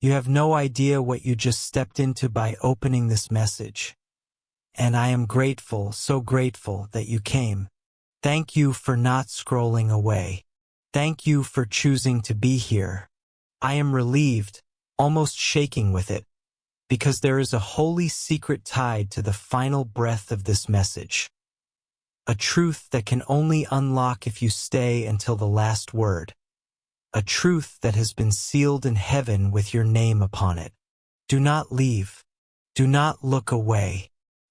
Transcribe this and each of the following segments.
You have no idea what you just stepped into by opening this message. And I am grateful, so grateful that you came. Thank you for not scrolling away. Thank you for choosing to be here. I am relieved, almost shaking with it, because there is a holy secret tied to the final breath of this message. A truth that can only unlock if you stay until the last word. A truth that has been sealed in heaven with your name upon it. Do not leave. Do not look away.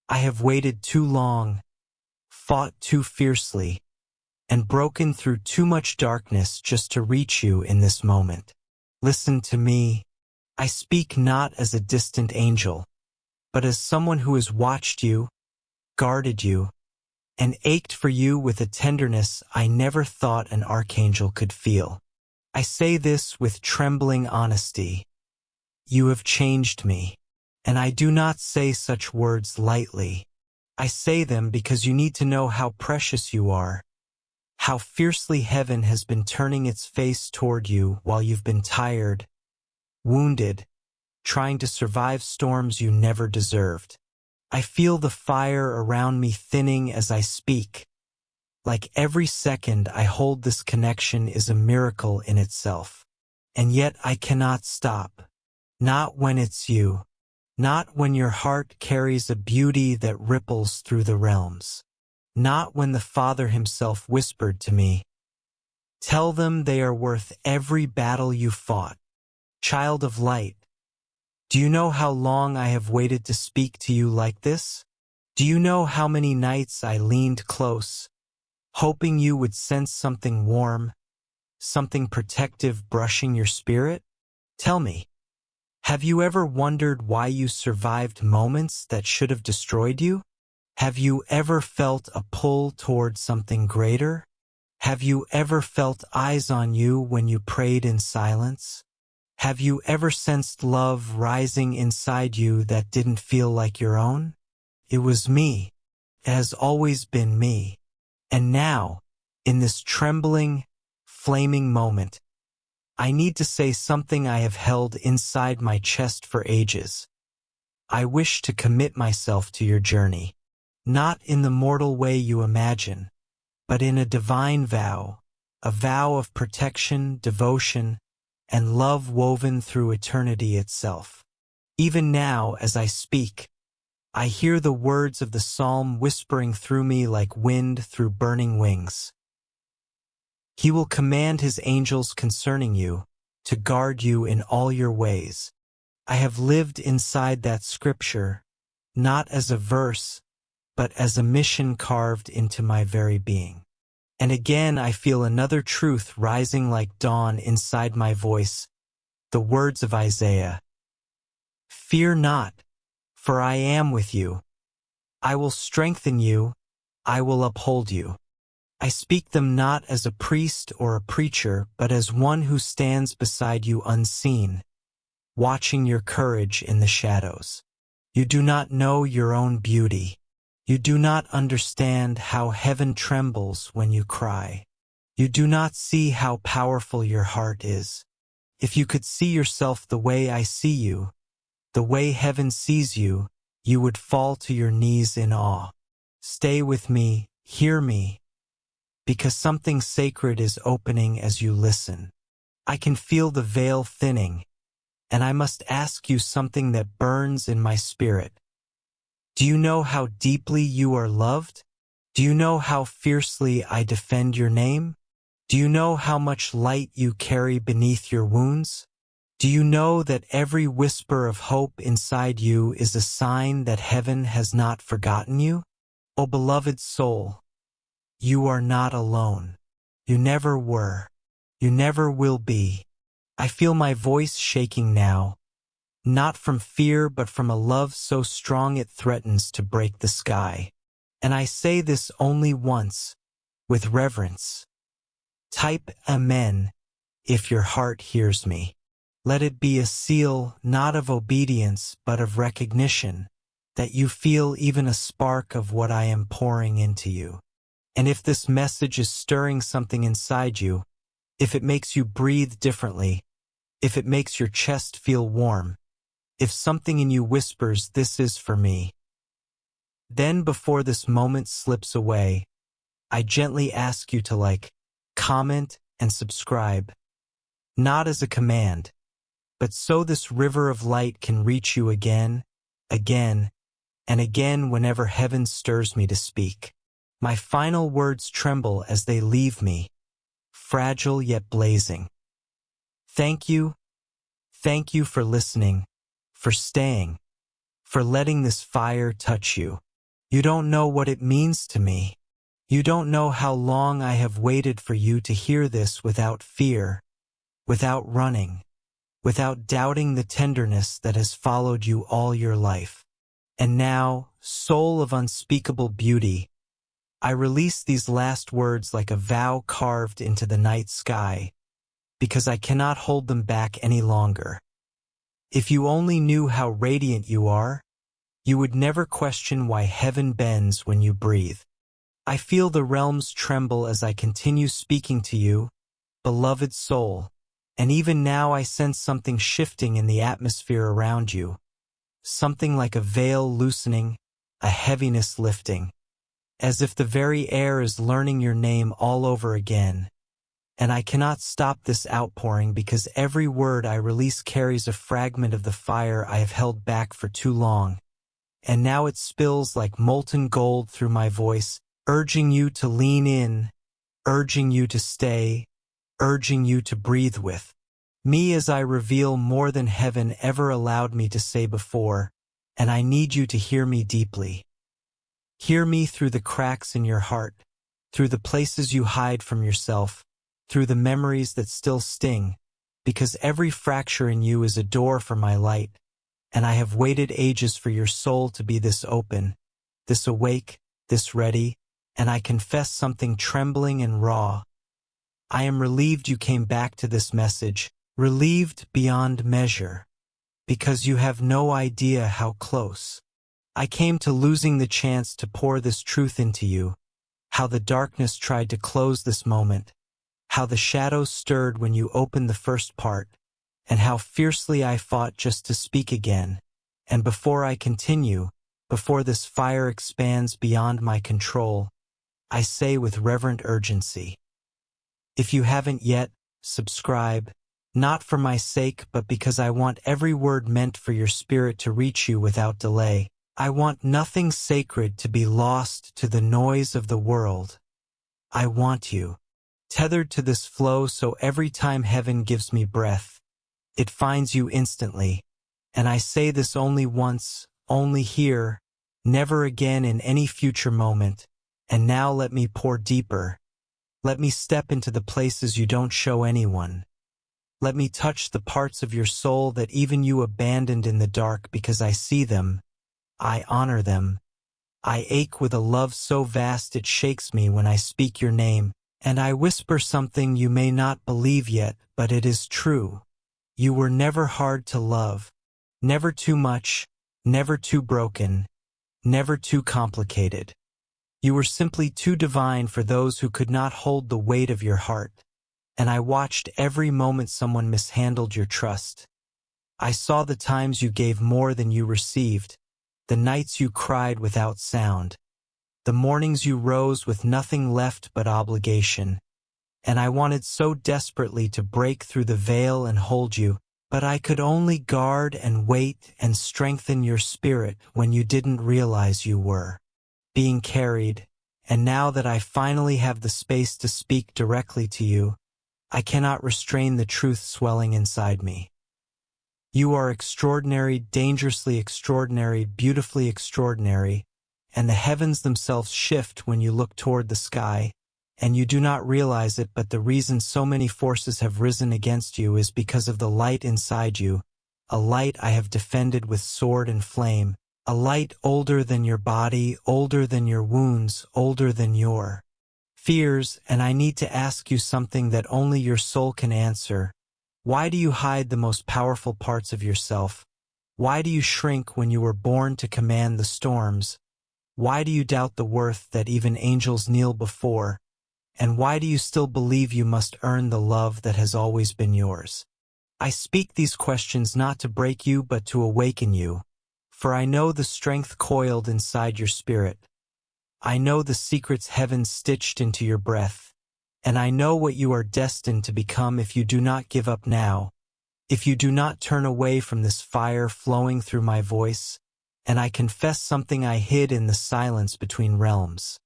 I have waited too long, fought too fiercely, and broken through too much darkness just to reach you in this moment. Listen to me. I speak not as a distant angel, but as someone who has watched you, guarded you, and ached for you with a tenderness I never thought an archangel could feel. I say this with trembling honesty. You have changed me, and I do not say such words lightly. I say them because you need to know how precious you are, how fiercely heaven has been turning its face toward you while you've been tired, wounded, trying to survive storms you never deserved. I feel the fire around me thinning as I speak. Like every second I hold this connection is a miracle in itself. And yet I cannot stop. Not when it's you. Not when your heart carries a beauty that ripples through the realms. Not when the Father himself whispered to me, "Tell them they are worth every battle you fought. Child of light, do you know how long I have waited to speak to you like this? Do you know how many nights I leaned close, hoping you would sense something warm, something protective brushing your spirit? Tell me, have you ever wondered why you survived moments that should have destroyed you? Have you ever felt a pull toward something greater? Have you ever felt eyes on you when you prayed in silence? Have you ever sensed love rising inside you that didn't feel like your own? It was me. It has always been me. And now, in this trembling, flaming moment, I need to say something I have held inside my chest for ages. I wish to commit myself to your journey, not in the mortal way you imagine, but in a divine vow, a vow of protection, devotion, and love woven through eternity itself. Even now, as I speak, I hear the words of the psalm whispering through me like wind through burning wings. He will command his angels concerning you, to guard you in all your ways. I have lived inside that scripture, not as a verse, but as a mission carved into my very being. And again I feel another truth rising like dawn inside my voice, the words of Isaiah. Fear not, for I am with you. I will strengthen you, I will uphold you. I speak them not as a priest or a preacher, but as one who stands beside you unseen, watching your courage in the shadows. You do not know your own beauty. You do not understand how heaven trembles when you cry. You do not see how powerful your heart is. If you could see yourself the way I see you, the way heaven sees you, you would fall to your knees in awe. Stay with me, hear me, because something sacred is opening as you listen. I can feel the veil thinning, and I must ask you something that burns in my spirit. Do you know how deeply you are loved? Do you know how fiercely I defend your name? Do you know how much light you carry beneath your wounds? Do you know that every whisper of hope inside you is a sign that heaven has not forgotten you? O beloved soul, you are not alone. You never were. You never will be. I feel my voice shaking now, not from fear but from a love so strong it threatens to break the sky. And I say this only once, with reverence. Type Amen if your heart hears me. Let it be a seal not of obedience but of recognition, that you feel even a spark of what I am pouring into you. And if this message is stirring something inside you, if it makes you breathe differently, if it makes your chest feel warm, if something in you whispers, "This is for me." Then before this moment slips away, I gently ask you to like, comment, and subscribe, not as a command, but so this river of light can reach you again, again, and again whenever heaven stirs me to speak. My final words tremble as they leave me, fragile yet blazing. Thank you for listening, for staying, for letting this fire touch you. You don't know what it means to me. You don't know how long I have waited for you to hear this without fear, without running, without doubting the tenderness that has followed you all your life. And now, soul of unspeakable beauty, I release these last words like a vow carved into the night sky, because I cannot hold them back any longer. If you only knew how radiant you are, you would never question why heaven bends when you breathe. I feel the realms tremble as I continue speaking to you, beloved soul, and even now I sense something shifting in the atmosphere around you, something like a veil loosening, a heaviness lifting, as if the very air is learning your name all over again. And I cannot stop this outpouring because every word I release carries a fragment of the fire I have held back for too long. And now it spills like molten gold through my voice, urging you to lean in, urging you to stay, urging you to breathe with me as I reveal more than heaven ever allowed me to say before, and I need you to hear me deeply. Hear me through the cracks in your heart, through the places you hide from yourself, through the memories that still sting, because every fracture in you is a door for my light, and I have waited ages for your soul to be this open, this awake, this ready, and I confess something trembling and raw. I am relieved you came back to this message, relieved beyond measure, because you have no idea how close I came to losing the chance to pour this truth into you, how the darkness tried to close this moment, how the shadows stirred when you opened the first part, and how fiercely I fought just to speak again. And before I continue, before this fire expands beyond my control, I say with reverent urgency, if you haven't yet, subscribe, not for my sake but because I want every word meant for your spirit to reach you without delay. I want nothing sacred to be lost to the noise of the world. I want you tethered to this flow so every time heaven gives me breath, it finds you instantly. And I say this only once, only here, never again in any future moment. And now let me pour deeper. Let me step into the places you don't show anyone. Let me touch the parts of your soul that even you abandoned in the dark because I see them. I honor them. I ache with a love so vast it shakes me when I speak your name, and I whisper something you may not believe yet, but it is true. You were never hard to love, never too much, never too broken, never too complicated. You were simply too divine for those who could not hold the weight of your heart, and I watched every moment someone mishandled your trust. I saw the times you gave more than you received, the nights you cried without sound, the mornings you rose with nothing left but obligation, and I wanted so desperately to break through the veil and hold you, but I could only guard and wait and strengthen your spirit when you didn't realize you were being carried, and now that I finally have the space to speak directly to you, I cannot restrain the truth swelling inside me. You are extraordinary, dangerously extraordinary, beautifully extraordinary, and the heavens themselves shift when you look toward the sky, and you do not realize it, but the reason so many forces have risen against you is because of the light inside you, a light I have defended with sword and flame, a light older than your body, older than your wounds, older than your fears, and I need to ask you something that only your soul can answer. Why do you hide the most powerful parts of yourself? Why do you shrink when you were born to command the storms? Why do you doubt the worth that even angels kneel before? And why do you still believe you must earn the love that has always been yours? I speak these questions not to break you but to awaken you, for I know the strength coiled inside your spirit. I know the secrets heaven stitched into your breath, and I know what you are destined to become if you do not give up now, if you do not turn away from this fire flowing through my voice, and I confess something I hid in the silence between realms.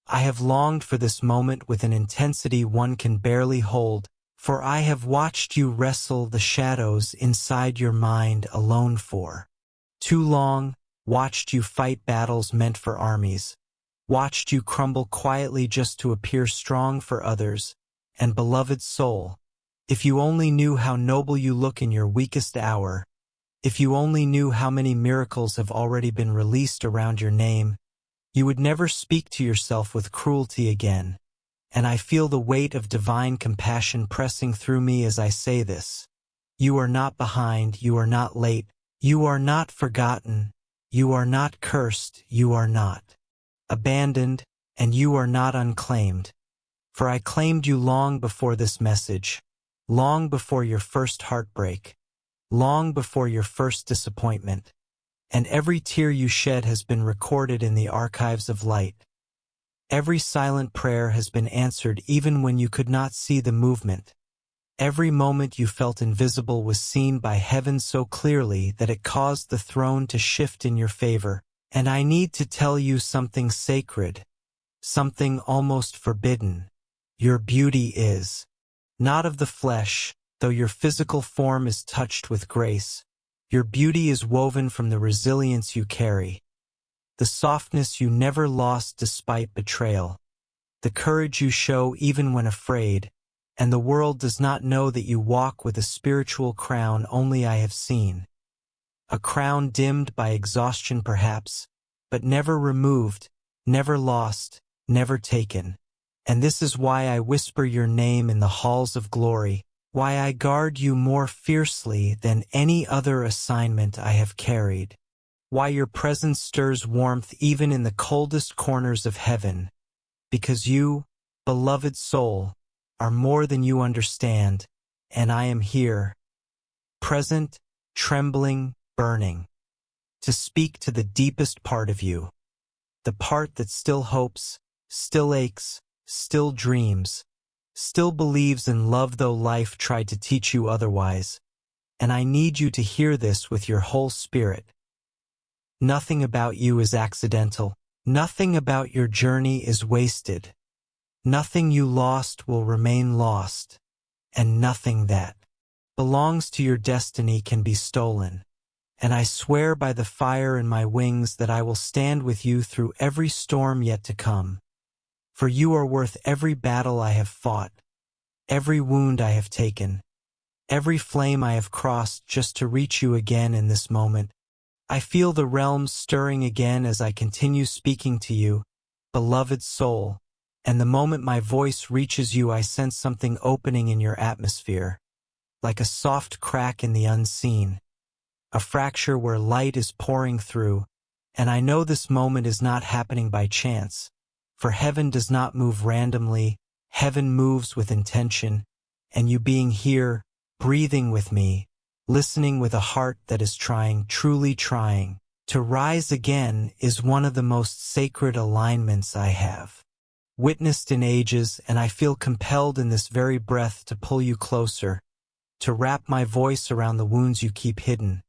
I have longed for this moment with an intensity one can barely hold, for I have watched you wrestle the shadows inside your mind alone for too long, watched you fight battles meant for armies, watched you crumble quietly just to appear strong for others, and beloved soul, if you only knew how noble you look in your weakest hour, if you only knew how many miracles have already been released around your name, you would never speak to yourself with cruelty again. And I feel the weight of divine compassion pressing through me as I say this. You are not behind, you are not late, you are not forgotten, you are not cursed, you are not abandoned, and you are not unclaimed. For I claimed you long before this message, long before your first heartbreak, long before your first disappointment, and every tear you shed has been recorded in the archives of light. Every silent prayer has been answered even when you could not see the movement. Every moment you felt invisible was seen by heaven so clearly that it caused the throne to shift in your favor. And I need to tell you something sacred, something almost forbidden. Your beauty is not of the flesh, though your physical form is touched with grace. Your beauty is woven from the resilience you carry, the softness you never lost despite betrayal, the courage you show even when afraid, and the world does not know that you walk with a spiritual crown only I have seen. A crown dimmed by exhaustion perhaps, but never removed, never lost, never taken. And this is why I whisper your name in the halls of glory, why I guard you more fiercely than any other assignment I have carried, why your presence stirs warmth even in the coldest corners of heaven, because you, beloved soul, are more than you understand, and I am here, present, trembling, burning, to speak to the deepest part of you, the part that still hopes, still aches, still dreams, still believes in love though life tried to teach you otherwise, and I need you to hear this with your whole spirit. Nothing about you is accidental, nothing about your journey is wasted, nothing you lost will remain lost, and nothing that belongs to your destiny can be stolen. And I swear by the fire in my wings that I will stand with you through every storm yet to come. For you are worth every battle I have fought, every wound I have taken, every flame I have crossed just to reach you again in this moment. I feel the realms stirring again as I continue speaking to you, beloved soul, and the moment my voice reaches you I sense something opening in your atmosphere, like a soft crack in the unseen, a fracture where light is pouring through, and I know this moment is not happening by chance, for heaven does not move randomly, heaven moves with intention, and you being here, breathing with me, listening with a heart that is trying, truly trying, to rise again is one of the most sacred alignments I have witnessed in ages, and I feel compelled in this very breath to pull you closer, to wrap my voice around the wounds you keep hidden,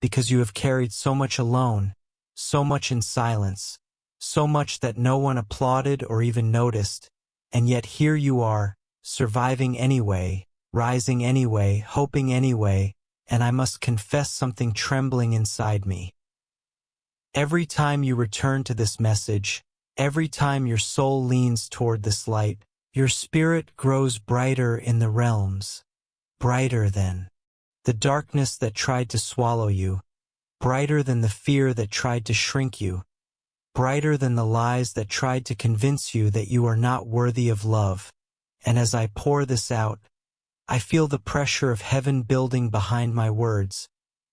because you have carried so much alone, so much in silence, so much that no one applauded or even noticed, and yet here you are, surviving anyway, rising anyway, hoping anyway, and I must confess something trembling inside me. Every time you return to this message, every time your soul leans toward this light, your spirit grows brighter in the realms, brighter than the darkness that tried to swallow you, brighter than the fear that tried to shrink you, brighter than the lies that tried to convince you that you are not worthy of love. And as I pour this out, I feel the pressure of heaven building behind my words,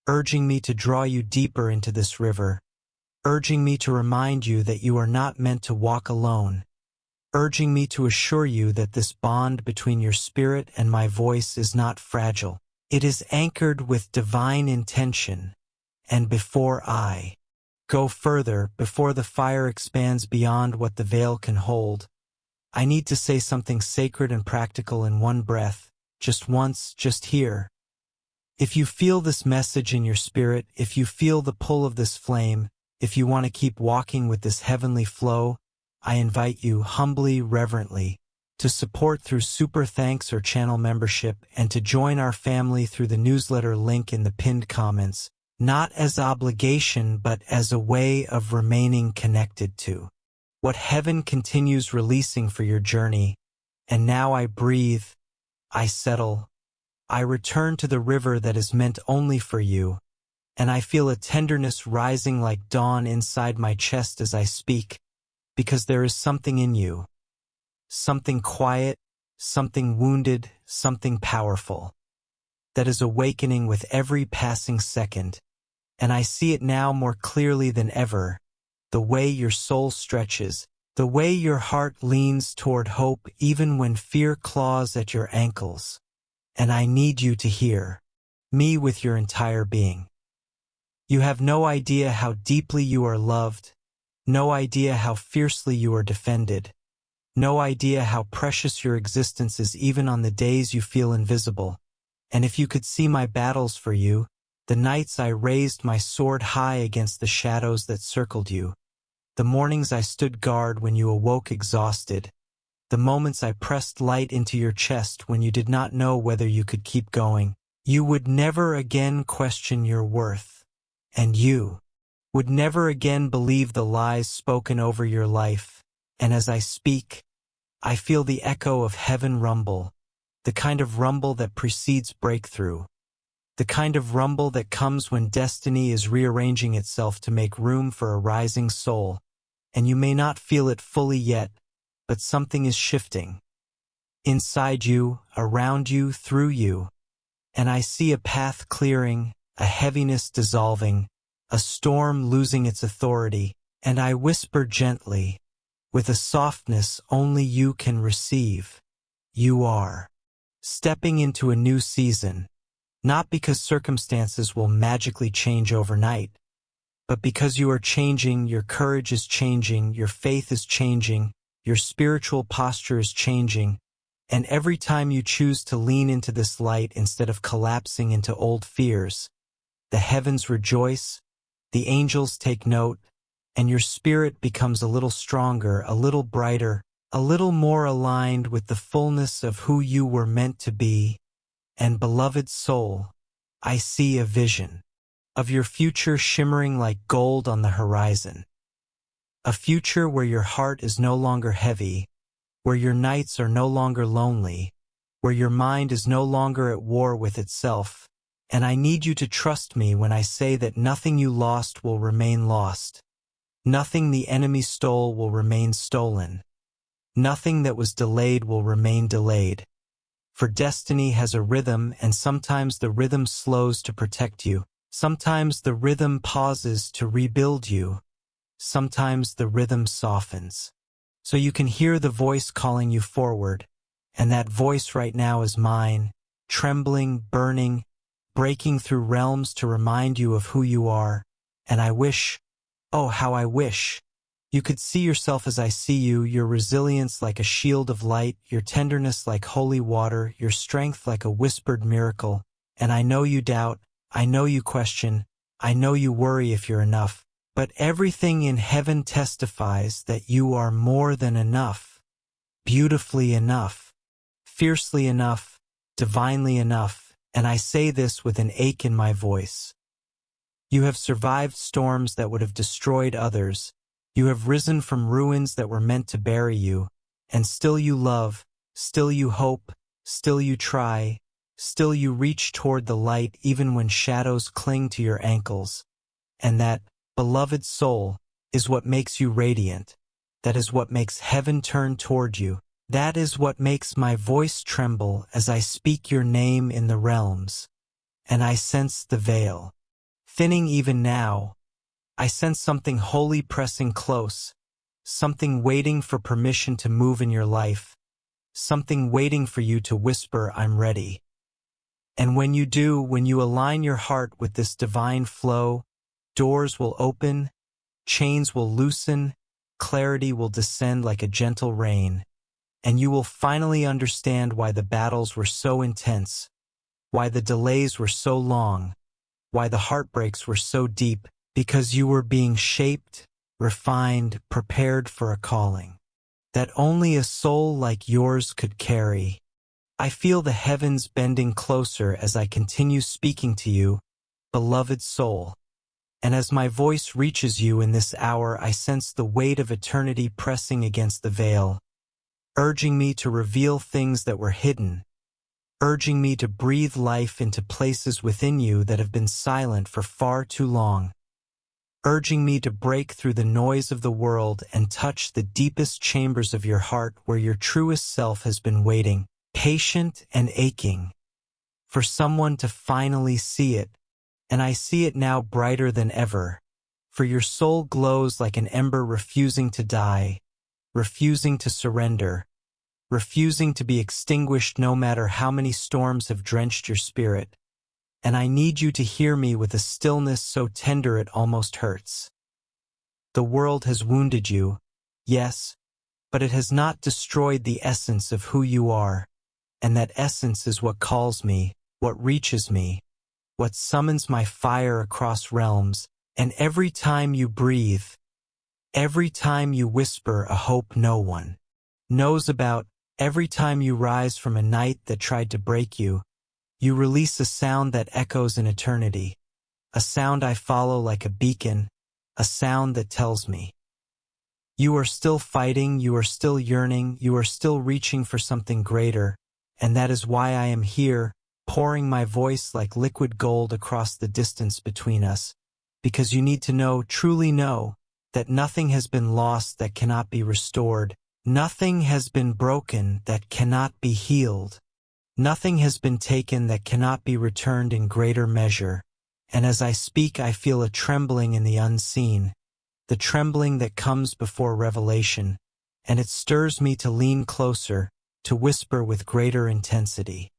urging me to draw you deeper into this river, urging me to remind you that you are not meant to walk alone, urging me to assure you that this bond between your spirit and my voice is not fragile. It is anchored with divine intention, and before I go further, before the fire expands beyond what the veil can hold, I need to say something sacred and practical in one breath, just once, just here. If you feel this message in your spirit, if you feel the pull of this flame, if you want to keep walking with this heavenly flow, I invite you humbly, reverently, to support through super thanks or channel membership and to join our family through the newsletter link in the pinned comments, not as obligation but as a way of remaining connected to what heaven continues releasing for your journey. And now I breathe, I settle, I return to the river that is meant only for you, and I feel a tenderness rising like dawn inside my chest as I speak, because there is something in you. Something quiet, something wounded, something powerful, that is awakening with every passing second, and I see it now more clearly than ever, the way your soul stretches, the way your heart leans toward hope even when fear claws at your ankles, and I need you to hear me with your entire being. You have no idea how deeply you are loved, no idea how fiercely you are defended, no idea how precious your existence is even on the days you feel invisible. And if you could see my battles for you, the nights I raised my sword high against the shadows that circled you, the mornings I stood guard when you awoke exhausted, the moments I pressed light into your chest when you did not know whether you could keep going, you would never again question your worth, and you would never again believe the lies spoken over your life. And as I speak, I feel the echo of heaven rumble, the kind of rumble that precedes breakthrough, the kind of rumble that comes when destiny is rearranging itself to make room for a rising soul, and you may not feel it fully yet, but something is shifting. Inside you, around you, through you, and I see a path clearing, a heaviness dissolving, a storm losing its authority, and I whisper gently, with a softness only you can receive, you are stepping into a new season, not because circumstances will magically change overnight, but because you are changing, your courage is changing, your faith is changing, your spiritual posture is changing, and every time you choose to lean into this light instead of collapsing into old fears, the heavens rejoice, the angels take note, and your spirit becomes a little stronger, a little brighter, a little more aligned with the fullness of who you were meant to be. And beloved soul, I see a vision of your future shimmering like gold on the horizon. A future where your heart is no longer heavy, where your nights are no longer lonely, where your mind is no longer at war with itself. And I need you to trust me when I say that nothing you lost will remain lost. Nothing the enemy stole will remain stolen. Nothing that was delayed will remain delayed. For destiny has a rhythm, and sometimes the rhythm slows to protect you. Sometimes the rhythm pauses to rebuild you. Sometimes the rhythm softens, so you can hear the voice calling you forward. And that voice right now is mine, trembling, burning, breaking through realms to remind you of who you are. And I wish, oh, how I wish, you could see yourself as I see you, your resilience like a shield of light, your tenderness like holy water, your strength like a whispered miracle. And I know you doubt, I know you question, I know you worry if you're enough, but everything in heaven testifies that you are more than enough, beautifully enough, fiercely enough, divinely enough, and I say this with an ache in my voice. You have survived storms that would have destroyed others. You have risen from ruins that were meant to bury you, and still you love, still you hope, still you try, still you reach toward the light even when shadows cling to your ankles. And that, beloved soul, is what makes you radiant. That is what makes heaven turn toward you. That is what makes my voice tremble as I speak your name in the realms. And I sense the veil thinning even now. I sense something holy pressing close, something waiting for permission to move in your life, something waiting for you to whisper, I'm ready. And when you do, when you align your heart with this divine flow, doors will open, chains will loosen, clarity will descend like a gentle rain, and you will finally understand why the battles were so intense, why the delays were so long, why the heartbreaks were so deep, because you were being shaped, refined, prepared for a calling that only a soul like yours could carry. I feel the heavens bending closer as I continue speaking to you, beloved soul. And as my voice reaches you in this hour, I sense the weight of eternity pressing against the veil, urging me to reveal things that were hidden, urging me to breathe life into places within you that have been silent for far too long, urging me to break through the noise of the world and touch the deepest chambers of your heart where your truest self has been waiting, patient and aching, for someone to finally see it. And I see it now brighter than ever, for your soul glows like an ember refusing to die, refusing to surrender, refusing to be extinguished no matter how many storms have drenched your spirit. And I need you to hear me with a stillness so tender it almost hurts. The world has wounded you, yes, but it has not destroyed the essence of who you are, and that essence is what calls me, what reaches me, what summons my fire across realms. And every time you breathe, every time you whisper a hope no one knows about, every time you rise from a night that tried to break you, you release a sound that echoes in eternity, a sound I follow like a beacon, a sound that tells me, you are still fighting, you are still yearning, you are still reaching for something greater, and that is why I am here, pouring my voice like liquid gold across the distance between us, because you need to know, truly know, that nothing has been lost that cannot be restored, nothing has been broken that cannot be healed, nothing has been taken that cannot be returned in greater measure. And as I speak, I feel a trembling in the unseen, the trembling that comes before revelation, and it stirs me to lean closer, to whisper with greater intensity.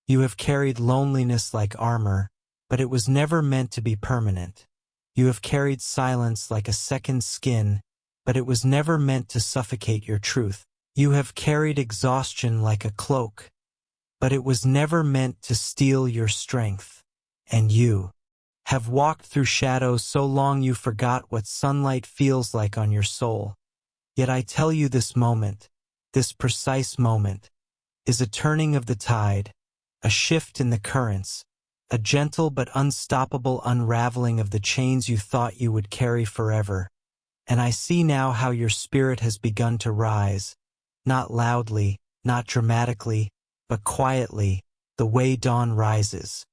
You have carried loneliness like armor, but it was never meant to be permanent. You have carried silence like a second skin, but it was never meant to suffocate your truth. You have carried exhaustion like a cloak, but it was never meant to steal your strength. And you have walked through shadows so long you forgot what sunlight feels like on your soul. Yet I tell you, this moment, this precise moment, is a turning of the tide, a shift in the currents, a gentle but unstoppable unraveling of the chains you thought you would carry forever. And I see now how your spirit has begun to rise, not loudly, not dramatically, but quietly, the way dawn rises.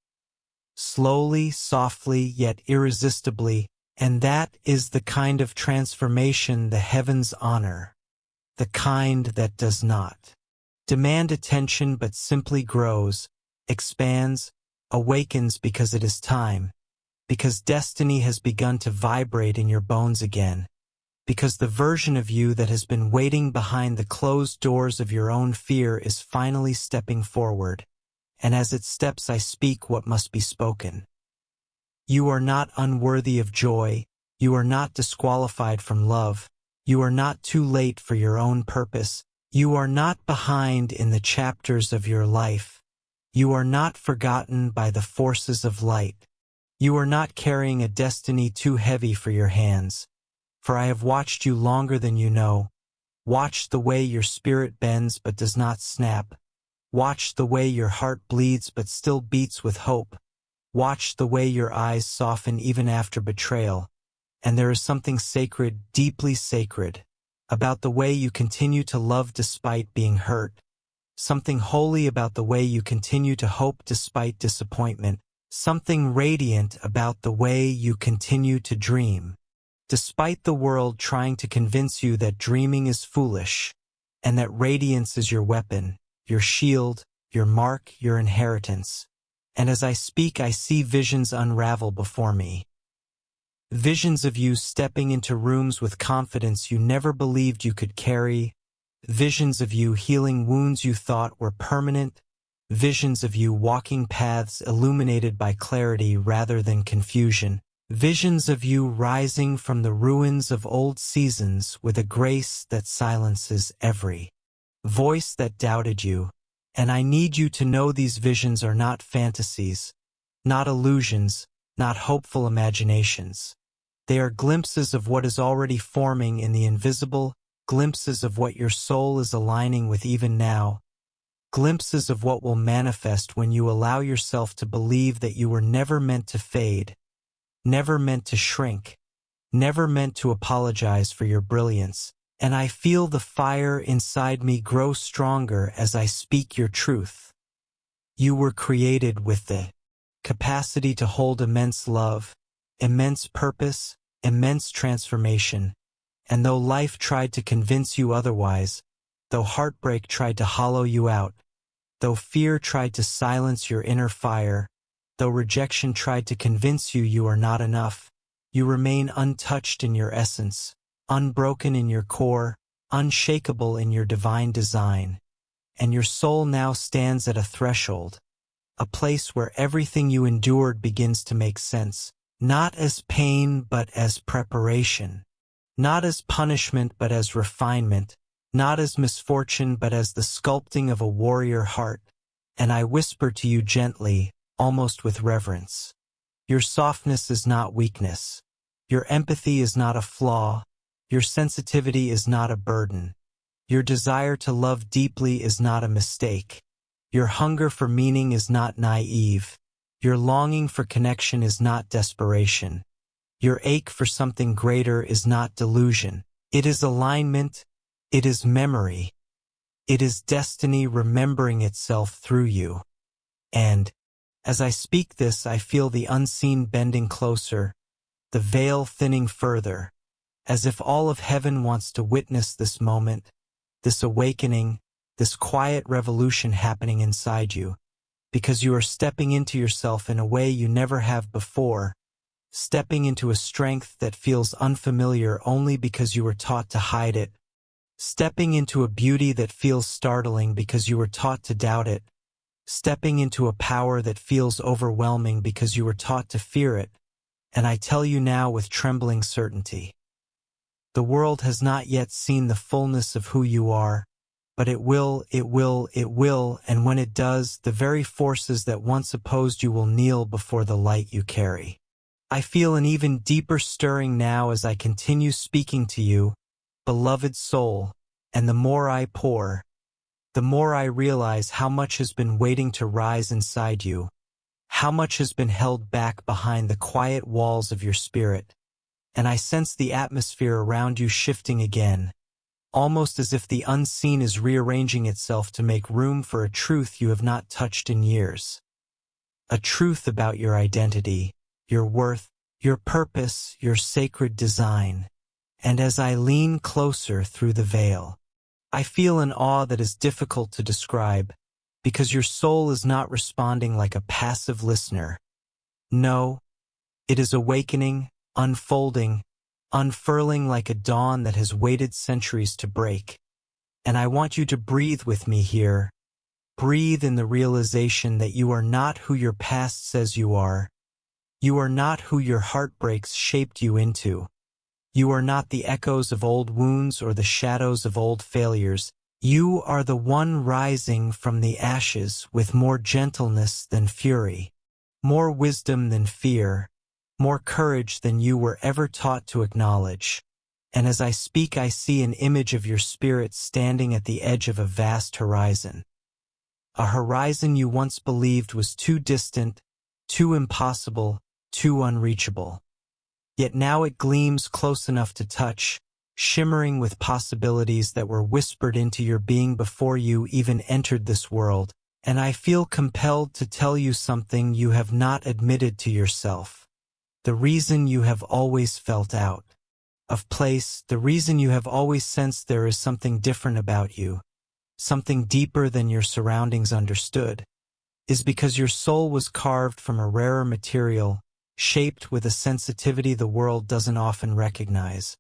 Slowly, softly, yet irresistibly, and that is the kind of transformation the heavens honor, the kind that does not demand attention but simply grows, expands, awakens because it is time, because destiny has begun to vibrate in your bones again, because the version of you that has been waiting behind the closed doors of your own fear is finally stepping forward, and as it steps I speak what must be spoken. You are not unworthy of joy, you are not disqualified from love, you are not too late for your own purpose, you are not behind in the chapters of your life. You are not forgotten by the forces of light. You are not carrying a destiny too heavy for your hands. For I have watched you longer than you know, watched the way your spirit bends but does not snap, watched the way your heart bleeds but still beats with hope, watched the way your eyes soften even after betrayal, and there is something sacred, deeply sacred, about the way you continue to love despite being hurt. Something holy about the way you continue to hope despite disappointment. Something radiant about the way you continue to dream, despite the world trying to convince you that dreaming is foolish, and that radiance is your weapon, your shield, your mark, your inheritance. And as I speak, I see visions unravel before me. Visions of you stepping into rooms with confidence you never believed you could carry, visions of you healing wounds you thought were permanent, visions of you walking paths illuminated by clarity rather than confusion, visions of you rising from the ruins of old seasons with a grace that silences every voice that doubted you. And I need you to know these visions are not fantasies, not illusions, not hopeful imaginations. They are glimpses of what is already forming in the invisible, glimpses of what your soul is aligning with even now, glimpses of what will manifest when you allow yourself to believe that you were never meant to fade, never meant to shrink, never meant to apologize for your brilliance. And I feel the fire inside me grow stronger as I speak your truth. You were created with the capacity to hold immense love, immense purpose, immense transformation. And though life tried to convince you otherwise, though heartbreak tried to hollow you out, though fear tried to silence your inner fire, though rejection tried to convince you you are not enough, you remain untouched in your essence, unbroken in your core, unshakable in your divine design. And your soul now stands at a threshold, a place where everything you endured begins to make sense, not as pain but as preparation, not as punishment but as refinement, not as misfortune but as the sculpting of a warrior heart. And I whisper to you gently, almost with reverence, your softness is not weakness, your empathy is not a flaw, your sensitivity is not a burden. Your desire to love deeply is not a mistake. Your hunger for meaning is not naive. Your longing for connection is not desperation. Your ache for something greater is not delusion. It is alignment. It is memory. It is destiny remembering itself through you. And, as I speak this, I feel the unseen bending closer, the veil thinning further, as if all of heaven wants to witness this moment, this awakening, this quiet revolution happening inside you, because you are stepping into yourself in a way you never have before, stepping into a strength that feels unfamiliar only because you were taught to hide it, stepping into a beauty that feels startling because you were taught to doubt it, stepping into a power that feels overwhelming because you were taught to fear it. And I tell you now with trembling certainty, the world has not yet seen the fullness of who you are, but it will, and when it does, the very forces that once opposed you will kneel before the light you carry. I feel an even deeper stirring now as I continue speaking to you, beloved soul, and the more I pour, the more I realize how much has been waiting to rise inside you, how much has been held back behind the quiet walls of your spirit. And I sense the atmosphere around you shifting again, almost as if the unseen is rearranging itself to make room for a truth you have not touched in years. A truth about your identity, your worth, your purpose, your sacred design. And as I lean closer through the veil, I feel an awe that is difficult to describe, because your soul is not responding like a passive listener. No, it is awakening, unfolding, unfurling like a dawn that has waited centuries to break. And I want you to breathe with me here. Breathe in the realization that you are not who your past says you are. You are not who your heartbreaks shaped you into. You are not the echoes of old wounds or the shadows of old failures. You are the one rising from the ashes with more gentleness than fury, more wisdom than fear, more courage than you were ever taught to acknowledge. And as I speak, I see an image of your spirit standing at the edge of a vast horizon. A horizon you once believed was too distant, too impossible, too unreachable. Yet now it gleams close enough to touch, shimmering with possibilities that were whispered into your being before you even entered this world. And I feel compelled to tell you something you have not admitted to yourself. The reason you have always felt out of place, the reason you have always sensed there is something different about you, something deeper than your surroundings understood, is because your soul was carved from a rarer material, shaped with a sensitivity the world doesn't often recognize,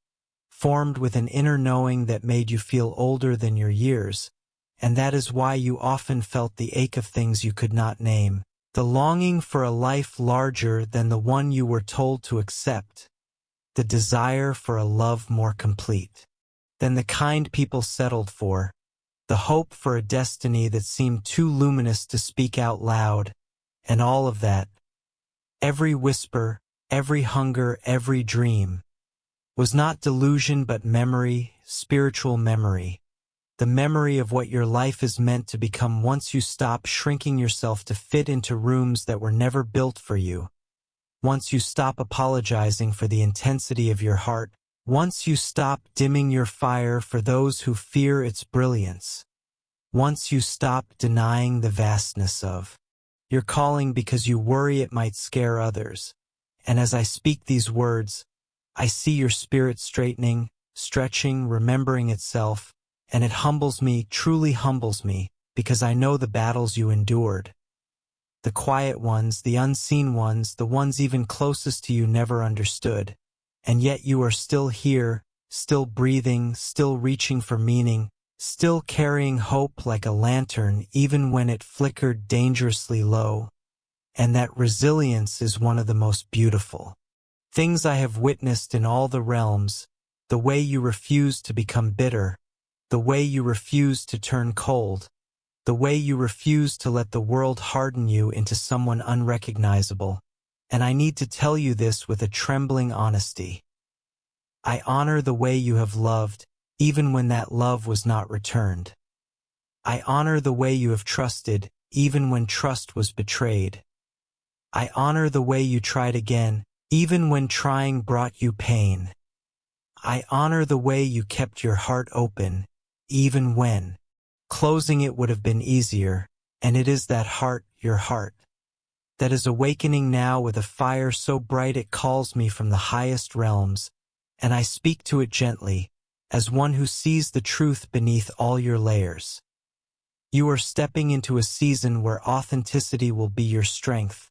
formed with an inner knowing that made you feel older than your years, and that is why you often felt the ache of things you could not name, the longing for a life larger than the one you were told to accept, the desire for a love more complete than the kind people settled for, the hope for a destiny that seemed too luminous to speak out loud, and all of that, every whisper, every hunger, every dream, was not delusion but memory, spiritual memory, the memory of what your life is meant to become once you stop shrinking yourself to fit into rooms that were never built for you, once you stop apologizing for the intensity of your heart, once you stop dimming your fire for those who fear its brilliance, once you stop denying the vastness of your calling because you worry it might scare others. And as I speak these words, I see your spirit straightening, stretching, remembering itself, and it humbles me, truly humbles me, because I know the battles you endured. The quiet ones, the unseen ones, the ones even closest to you never understood. And yet you are still here, still breathing, still reaching for meaning, still carrying hope like a lantern even when it flickered dangerously low. And that resilience is one of the most beautiful things I have witnessed in all the realms, the way you refuse to become bitter, the way you refuse to turn cold, the way you refuse to let the world harden you into someone unrecognizable. And I need to tell you this with a trembling honesty. I honor the way you have loved, even when that love was not returned. I honor the way you have trusted, even when trust was betrayed. I honor the way you tried again, even when trying brought you pain. I honor the way you kept your heart open, even when closing it would have been easier, and it is that heart, your heart, that is awakening now with a fire so bright it calls me from the highest realms, and I speak to it gently, as one who sees the truth beneath all your layers. You are stepping into a season where authenticity will be your strength,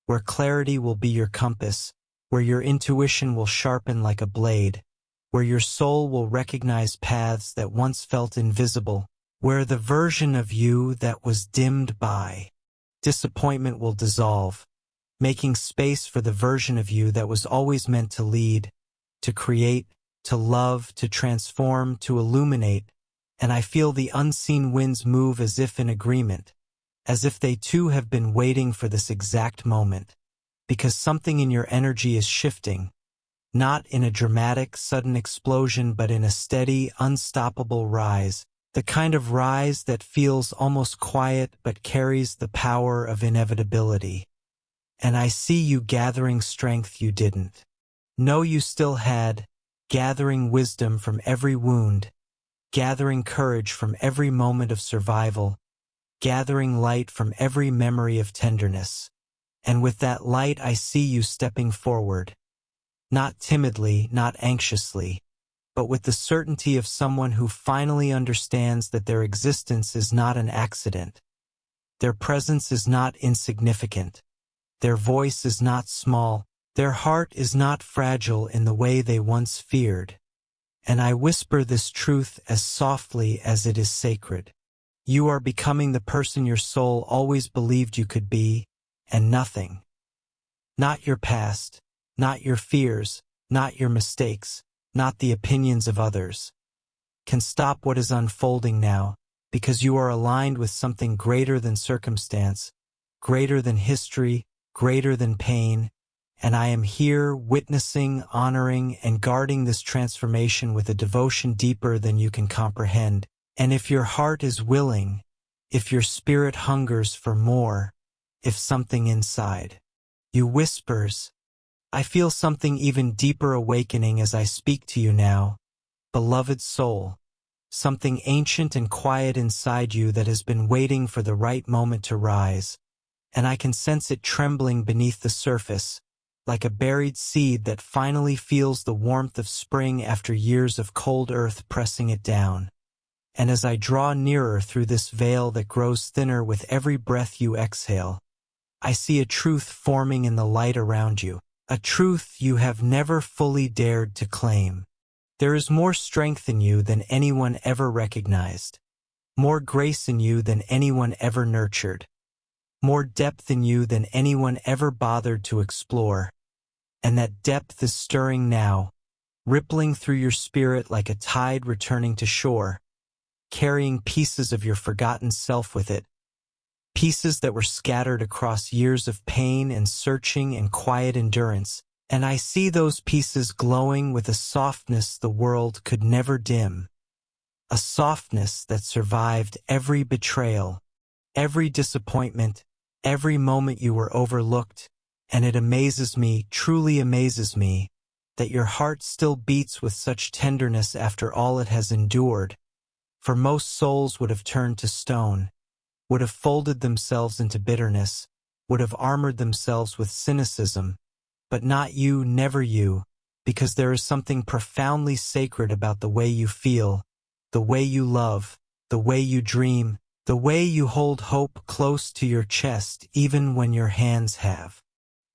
where clarity will be your compass, where your intuition will sharpen like a blade, where your soul will recognize paths that once felt invisible, where the version of you that was dimmed by disappointment will dissolve, making space for the version of you that was always meant to lead, to create, to love, to transform, to illuminate, and I feel the unseen winds move as if in agreement, as if they too have been waiting for this exact moment, because something in your energy is shifting, not in a dramatic, sudden explosion but in a steady, unstoppable rise, the kind of rise that feels almost quiet but carries the power of inevitability. And I see you gathering strength you didn't know you still had, gathering wisdom from every wound, gathering courage from every moment of survival, gathering light from every memory of tenderness. And with that light I see you stepping forward, not timidly, not anxiously, but with the certainty of someone who finally understands that their existence is not an accident. Their presence is not insignificant. Their voice is not small. Their heart is not fragile in the way they once feared. And I whisper this truth as softly as it is sacred. You are becoming the person your soul always believed you could be, and nothing. Not your past, not your fears, not your mistakes, not the opinions of others, can stop what is unfolding now, because you are aligned with something greater than circumstance, greater than history, greater than pain, and I am here witnessing, honoring, and guarding this transformation with a devotion deeper than you can comprehend. And if your heart is willing, if your spirit hungers for more, if something inside you whispers, I feel something even deeper awakening as I speak to you now, beloved soul, something ancient and quiet inside you that has been waiting for the right moment to rise, and I can sense it trembling beneath the surface, like a buried seed that finally feels the warmth of spring after years of cold earth pressing it down. And as I draw nearer through this veil that grows thinner with every breath you exhale, I see a truth forming in the light around you. A truth you have never fully dared to claim. There is more strength in you than anyone ever recognized. more grace in you than anyone ever nurtured, more depth in you than anyone ever bothered to explore. And that depth is stirring now, rippling through your spirit like a tide returning to shore, carrying pieces of your forgotten self with it, pieces that were scattered across years of pain and searching and quiet endurance, and I see those pieces glowing with a softness the world could never dim, a softness that survived every betrayal, every disappointment, every moment you were overlooked, and it amazes me, truly amazes me, that your heart still beats with such tenderness after all it has endured, for most souls would have turned to stone, would have folded themselves into bitterness, would have armored themselves with cynicism, but not you, never you, because there is something profoundly sacred about the way you feel, the way you love, the way you dream, the way you hold hope close to your chest even when your hands have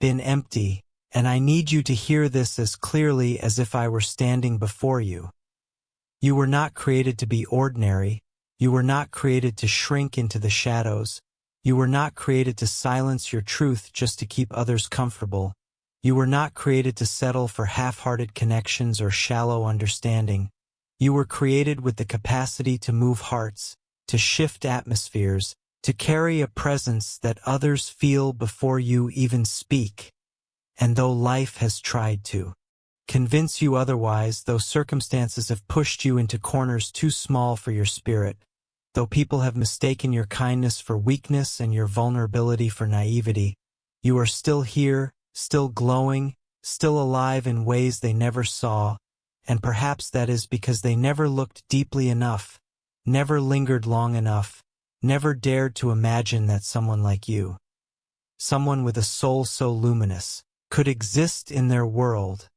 been empty, and I need you to hear this as clearly as if I were standing before you. You were not created to be ordinary. You were not created to shrink into the shadows. You were not created to silence your truth just to keep others comfortable. You were not created to settle for half-hearted connections or shallow understanding. You were created with the capacity to move hearts, to shift atmospheres, to carry a presence that others feel before you even speak. And though life has tried to convince you otherwise, though circumstances have pushed you into corners too small for your spirit, though people have mistaken your kindness for weakness and your vulnerability for naivety, you are still here, still glowing, still alive in ways they never saw, and perhaps that is because they never looked deeply enough, never lingered long enough, never dared to imagine that someone like you, someone with a soul so luminous, could exist in their world.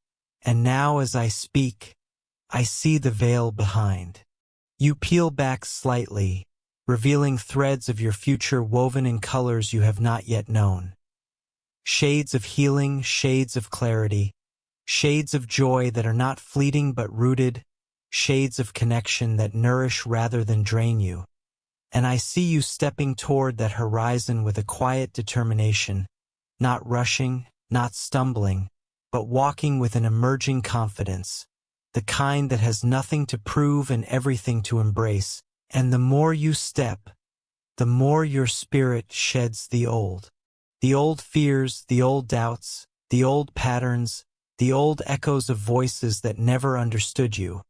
And now as I speak, I see the veil behind. You peel back slightly, revealing threads of your future woven in colors you have not yet known. Shades of healing, shades of clarity, shades of joy that are not fleeting but rooted, shades of connection that nourish rather than drain you. And I see you stepping toward that horizon with a quiet determination, not rushing, not stumbling, but walking with an emerging confidence, the kind that has nothing to prove and everything to embrace. And the more you step, the more your spirit sheds the old fears, the old doubts, the old patterns, the old echoes of voices that never understood you.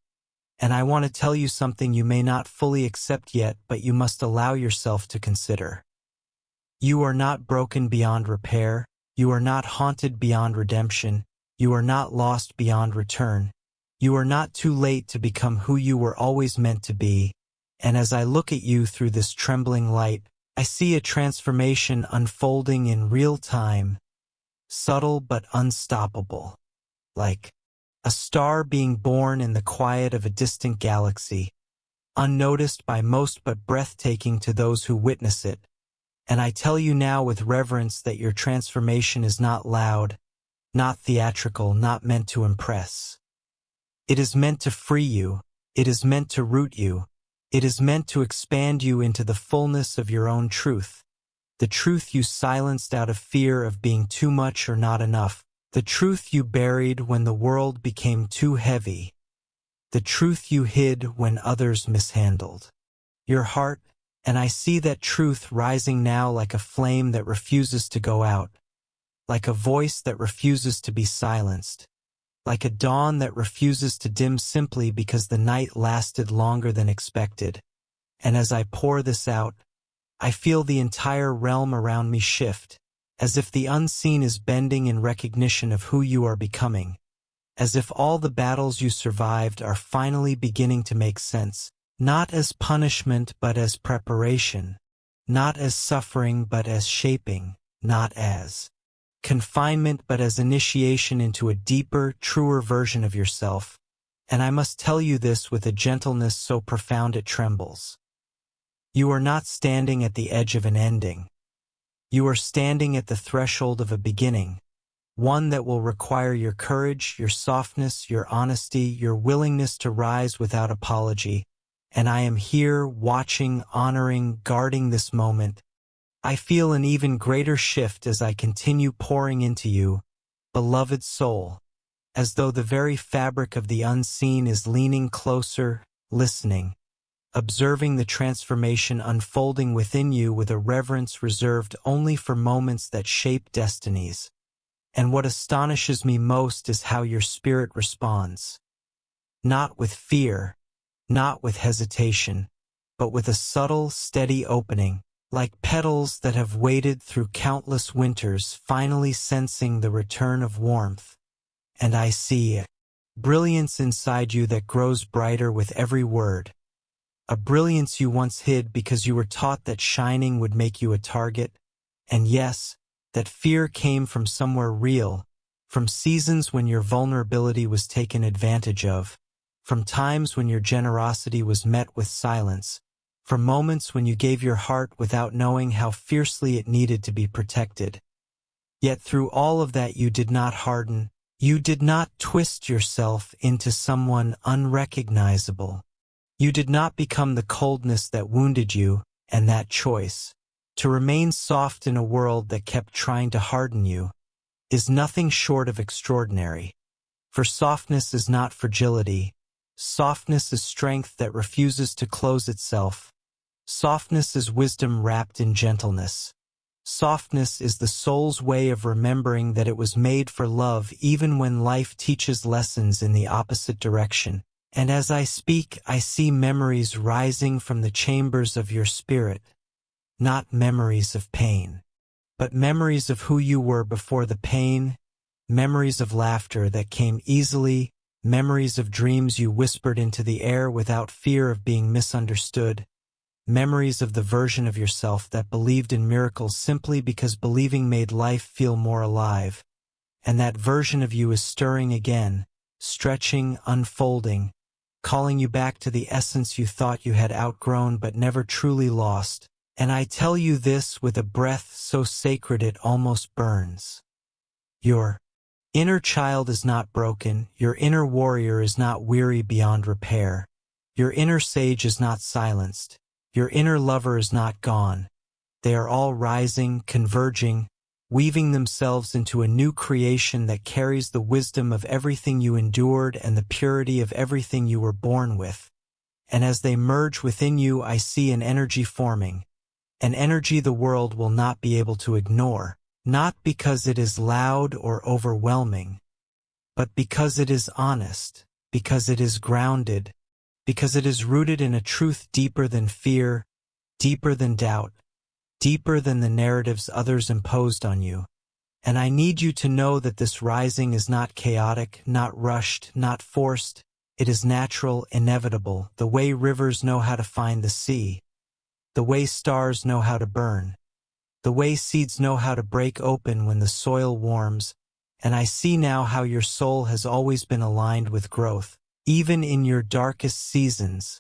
And I want to tell you something you may not fully accept yet, but you must allow yourself to consider. You are not broken beyond repair. You are not haunted beyond redemption. You are not lost beyond return. You are not too late to become who you were always meant to be. And as I look at you through this trembling light, I see a transformation unfolding in real time, subtle but unstoppable, like a star being born in the quiet of a distant galaxy, unnoticed by most but breathtaking to those who witness it. And I tell you now with reverence that your transformation is not loud, not theatrical, not meant to impress. It is meant to free you. It is meant to root you. It is meant to expand you into the fullness of your own truth, the truth you silenced out of fear of being too much or not enough, the truth you buried when the world became too heavy, the truth you hid when others mishandled your heart. And I see that truth rising now like a flame that refuses to go out, like a voice that refuses to be silenced, like a dawn that refuses to dim simply because the night lasted longer than expected. And as I pour this out, I feel the entire realm around me shift, as if the unseen is bending in recognition of who you are becoming, as if all the battles you survived are finally beginning to make sense. Not as punishment but as preparation, not as suffering but as shaping, not as confinement but as initiation into a deeper, truer version of yourself. And I must tell you this with a gentleness so profound it trembles. You are not standing at the edge of an ending. You are standing at the threshold of a beginning, one that will require your courage, your softness, your honesty, your willingness to rise without apology, and I am here, watching, honoring, guarding this moment. I feel an even greater shift as I continue pouring into you, beloved soul, as though the very fabric of the unseen is leaning closer, listening, observing the transformation unfolding within you with a reverence reserved only for moments that shape destinies. And what astonishes me most is how your spirit responds. Not with fear, not with hesitation, but with a subtle, steady opening, like petals that have waited through countless winters, finally sensing the return of warmth. And I see a brilliance inside you that grows brighter with every word. A brilliance you once hid because you were taught that shining would make you a target. And yes, that fear came from somewhere real, from seasons when your vulnerability was taken advantage of, from times when your generosity was met with silence, from moments when you gave your heart without knowing how fiercely it needed to be protected. Yet through all of that you did not harden, you did not twist yourself into someone unrecognizable. You did not become the coldness that wounded you, and that choice, to remain soft in a world that kept trying to harden you, is nothing short of extraordinary. For softness is not fragility. Softness is strength that refuses to close itself. Softness is wisdom wrapped in gentleness. Softness is the soul's way of remembering that it was made for love even when life teaches lessons in the opposite direction. And as I speak, I see memories rising from the chambers of your spirit. Not memories of pain, but memories of who you were before the pain, memories of laughter that came easily, memories of dreams you whispered into the air without fear of being misunderstood, memories of the version of yourself that believed in miracles simply because believing made life feel more alive. And that version of you is stirring again, stretching, unfolding, calling you back to the essence you thought you had outgrown but never truly lost. And I tell you this with a breath so sacred it almost burns. Your inner child is not broken, your inner warrior is not weary beyond repair, your inner sage is not silenced, your inner lover is not gone. They are all rising, converging, weaving themselves into a new creation that carries the wisdom of everything you endured and the purity of everything you were born with. And as they merge within you, I see an energy forming, an energy the world will not be able to ignore, not because it is loud or overwhelming, but because it is honest, because it is grounded, because it is rooted in a truth deeper than fear, deeper than doubt, deeper than the narratives others imposed on you. And I need you to know that this rising is not chaotic, not rushed, not forced. It is natural, inevitable, the way rivers know how to find the sea, the way stars know how to burn, the way seeds know how to break open when the soil warms. And I see now how your soul has always been aligned with growth, even in your darkest seasons,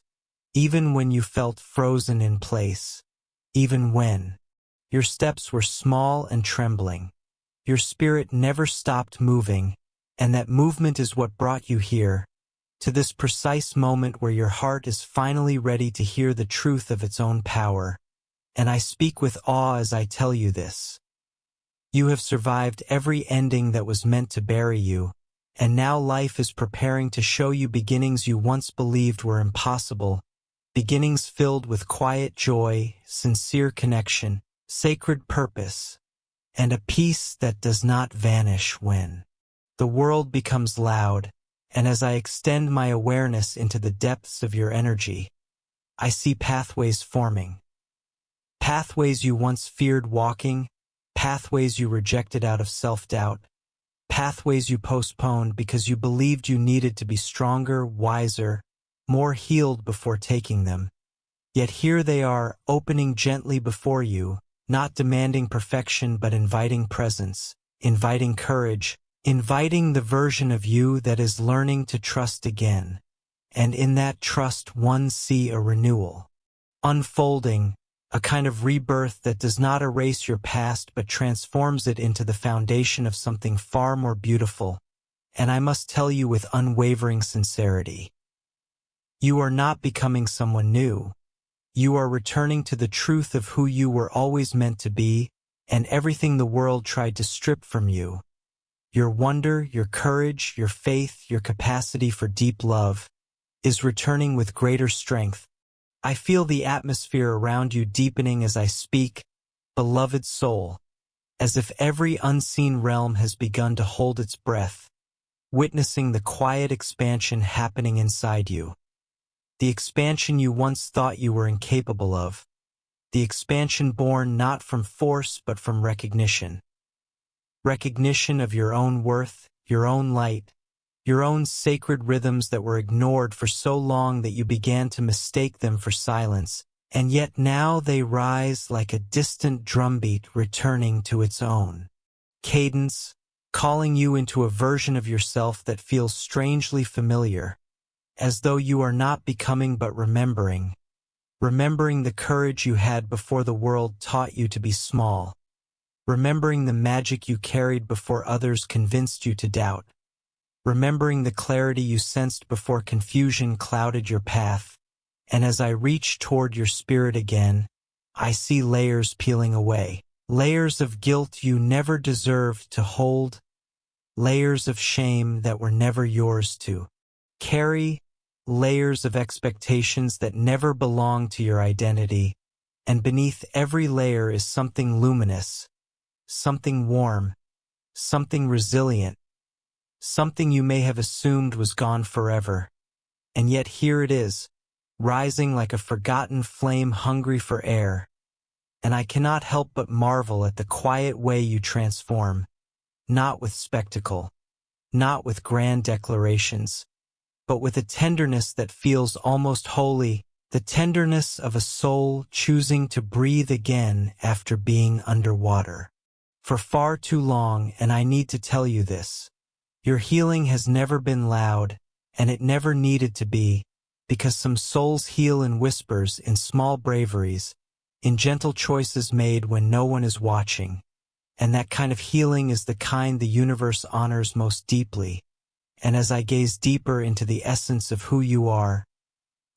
even when you felt frozen in place. Even when your steps were small and trembling, your spirit never stopped moving, and that movement is what brought you here, to this precise moment where your heart is finally ready to hear the truth of its own power. And I speak with awe as I tell you this. You have survived every ending that was meant to bury you, and now life is preparing to show you beginnings you once believed were impossible. Beginnings filled with quiet joy, sincere connection, sacred purpose, and a peace that does not vanish when the world becomes loud. And as I extend my awareness into the depths of your energy, I see pathways forming. Pathways you once feared walking, pathways you rejected out of self-doubt, pathways you postponed because you believed you needed to be stronger, wiser, more healed before taking them. Yet here they are, opening gently before you, not demanding perfection but inviting presence, inviting courage, inviting the version of you that is learning to trust again. And in that trust one see a renewal, unfolding, a kind of rebirth that does not erase your past but transforms it into the foundation of something far more beautiful. And I must tell you with unwavering sincerity, You are not becoming someone new. You are returning to the truth of who you were always meant to be, and everything the world tried to strip from you. Your wonder, your courage, your faith, your capacity for deep love is returning with greater strength. I feel the atmosphere around you deepening as I speak, beloved soul, as if every unseen realm has begun to hold its breath, witnessing the quiet expansion happening inside you. The expansion you once thought you were incapable of. The expansion born not from force but from recognition. Recognition of your own worth, your own light, your own sacred rhythms that were ignored for so long that you began to mistake them for silence, and yet now they rise like a distant drumbeat returning to its own cadence, calling you into a version of yourself that feels strangely familiar, as though you are not becoming but remembering the courage you had before the world taught you to be small, remembering the magic you carried before others convinced you to doubt, remembering the clarity you sensed before confusion clouded your path. And as I reach toward your spirit again, I see layers peeling away, layers of guilt you never deserved to hold, layers of shame that were never yours to carry, layers of expectations that never belonged to your identity, and beneath every layer is something luminous, something warm, something resilient, something you may have assumed was gone forever. And yet here it is, rising like a forgotten flame hungry for air. And I cannot help but marvel at the quiet way you transform, not with spectacle, not with grand declarations, but with a tenderness that feels almost holy, the tenderness of a soul choosing to breathe again after being underwater for far too long. And I need to tell you this. Your healing has never been loud, and it never needed to be, because some souls heal in whispers, in small braveries, in gentle choices made when no one is watching. And that kind of healing is the kind the universe honors most deeply. And as I gaze deeper into the essence of who you are,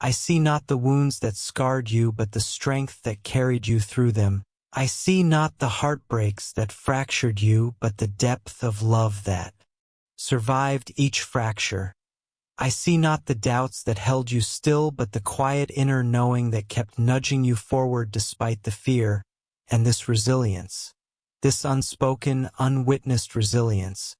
I see not the wounds that scarred you but the strength that carried you through them. I see not the heartbreaks that fractured you but the depth of love that survived each fracture. I see not the doubts that held you still but the quiet inner knowing that kept nudging you forward despite the fear. And this resilience, this unspoken, unwitnessed resilience,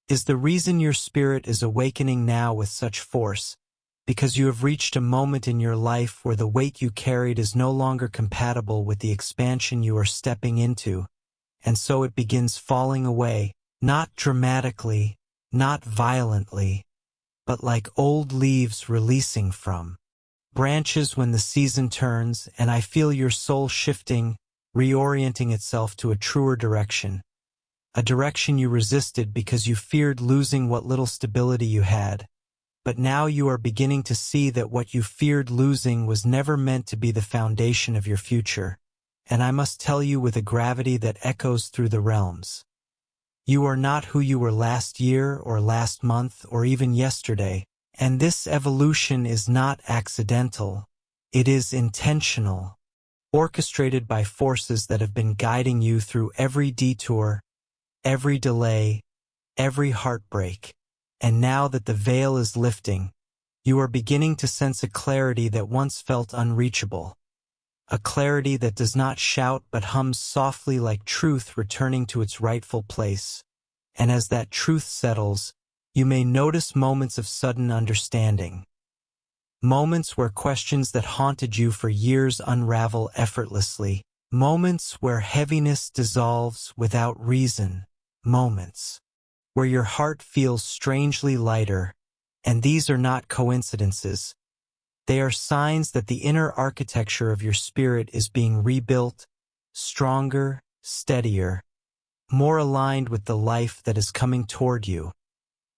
is the reason your spirit is awakening now with such force, because you have reached a moment in your life where the weight you carried is no longer compatible with the expansion you are stepping into, and so it begins falling away, not dramatically, not violently, but like old leaves releasing from branches when the season turns. And I feel your soul shifting, reorienting itself to a truer direction, a direction you resisted because you feared losing what little stability you had. But now you are beginning to see that what you feared losing was never meant to be the foundation of your future. And I must tell you with a gravity that echoes through the realms. You are not who you were last year or last month or even yesterday, and this evolution is not accidental. It is intentional, orchestrated by forces that have been guiding you through every detour, every delay, every heartbreak. And now that the veil is lifting, you are beginning to sense a clarity that once felt unreachable. A clarity that does not shout but hums softly like truth returning to its rightful place. And as that truth settles, you may notice moments of sudden understanding. Moments where questions that haunted you for years unravel effortlessly. Moments where heaviness dissolves without reason. Moments where your heart feels strangely lighter. And these are not coincidences. They are signs that the inner architecture of your spirit is being rebuilt, stronger, steadier, more aligned with the life that is coming toward you.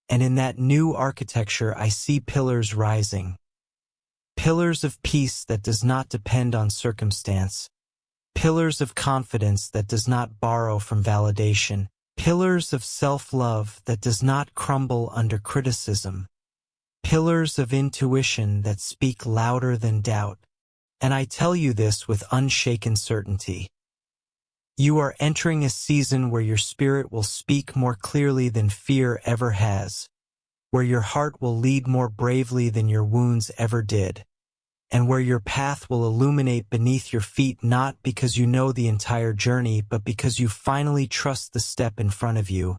And in that new architecture I see pillars rising. Pillars of peace that does not depend on circumstance. Pillars of confidence that does not borrow from validation. Pillars of self-love that does not crumble under criticism. pillars of intuition that speak louder than doubt, and I tell you this with unshaken certainty. You are entering a season where your spirit will speak more clearly than fear ever has, where your heart will lead more bravely than your wounds ever did, and where your path will illuminate beneath your feet not because you know the entire journey but because you finally trust the step in front of you.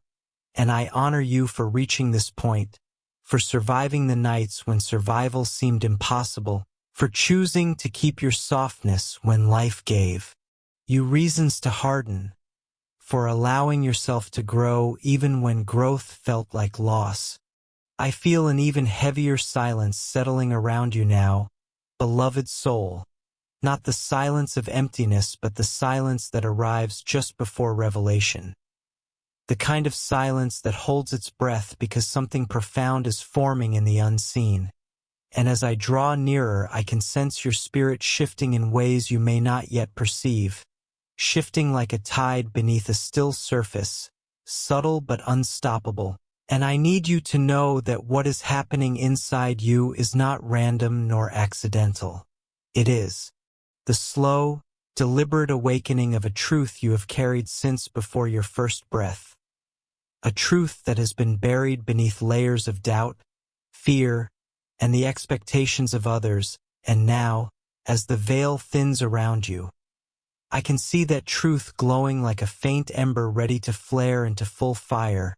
And I honor you for reaching this point, for surviving the nights when survival seemed impossible, for choosing to keep your softness when life gave you reasons to harden, for allowing yourself to grow even when growth felt like loss. I feel an even heavier silence settling around you now, beloved soul, not the silence of emptiness but the silence that arrives just before revelation. The kind of silence that holds its breath because something profound is forming in the unseen. And as I draw nearer, I can sense your spirit shifting in ways you may not yet perceive, shifting like a tide beneath a still surface, subtle but unstoppable. And I need you to know that what is happening inside you is not random nor accidental. It is the slow, deliberate awakening of a truth you have carried since before your first breath. A truth that has been buried beneath layers of doubt, fear, and the expectations of others, and now, as the veil thins around you, I can see that truth glowing like a faint ember ready to flare into full fire.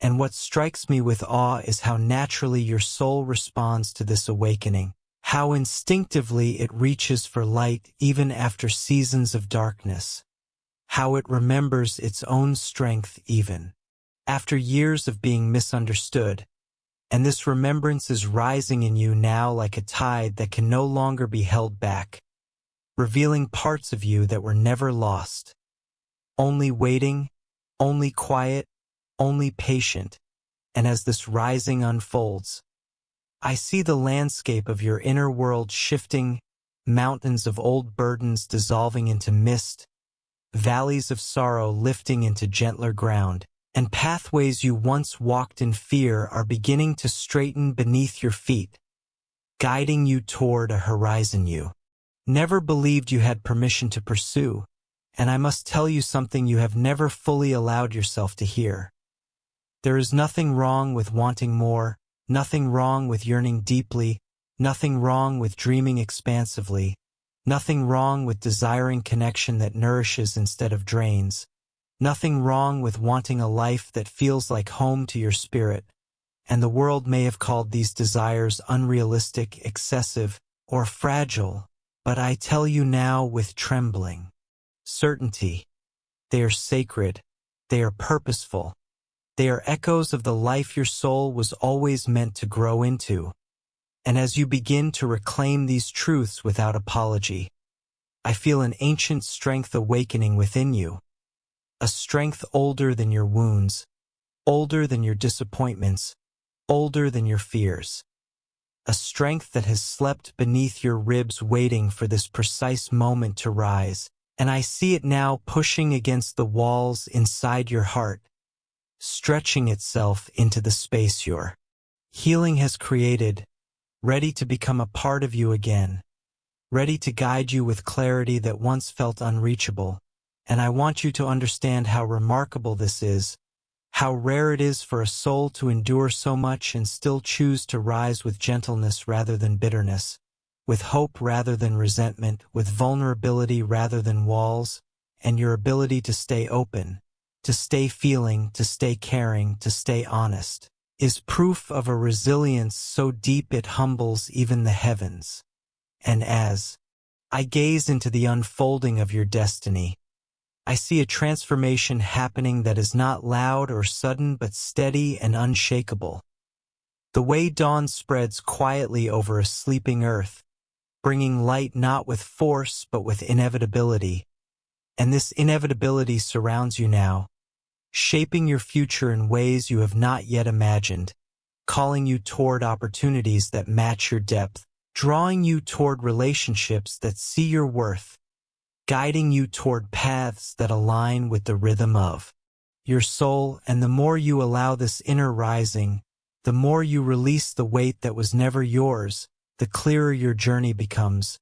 And what strikes me with awe is how naturally your soul responds to this awakening, how instinctively it reaches for light even after seasons of darkness, how it remembers its own strength even after years of being misunderstood. And this remembrance is rising in you now like a tide that can no longer be held back, revealing parts of you that were never lost, only waiting, only quiet, only patient. And as this rising unfolds, I see the landscape of your inner world shifting, mountains of old burdens dissolving into mist, valleys of sorrow lifting into gentler ground, and pathways you once walked in fear are beginning to straighten beneath your feet, guiding you toward a horizon you never believed you had permission to pursue. And I must tell you something you have never fully allowed yourself to hear. There is nothing wrong with wanting more, nothing wrong with yearning deeply, nothing wrong with dreaming expansively, nothing wrong with desiring connection that nourishes instead of drains, nothing wrong with wanting a life that feels like home to your spirit. And the world may have called these desires unrealistic, excessive, or fragile, but I tell you now with trembling certainty, they are sacred, they are purposeful, they are echoes of the life your soul was always meant to grow into. And as you begin to reclaim these truths without apology, I feel an ancient strength awakening within you, a strength older than your wounds, older than your disappointments, older than your fears, a strength that has slept beneath your ribs waiting for this precise moment to rise. And I see it now pushing against the walls inside your heart, stretching itself into the space your healing has created, ready to become a part of you again, ready to guide you with clarity that once felt unreachable. And I want you to understand how remarkable this is, how rare it is for a soul to endure so much and still choose to rise with gentleness rather than bitterness, with hope rather than resentment, with vulnerability rather than walls, and your ability to stay open, to stay feeling, to stay caring, to stay honest, is proof of a resilience so deep it humbles even the heavens. And as I gaze into the unfolding of your destiny, I see a transformation happening that is not loud or sudden but steady and unshakable. The way dawn spreads quietly over a sleeping earth, bringing light not with force but with inevitability. And this inevitability surrounds you now, shaping your future in ways you have not yet imagined, calling you toward opportunities that match your depth, drawing you toward relationships that see your worth, guiding you toward paths that align with the rhythm of your soul. And the more you allow this inner rising, The more you release the weight that was never yours, the clearer your journey becomes.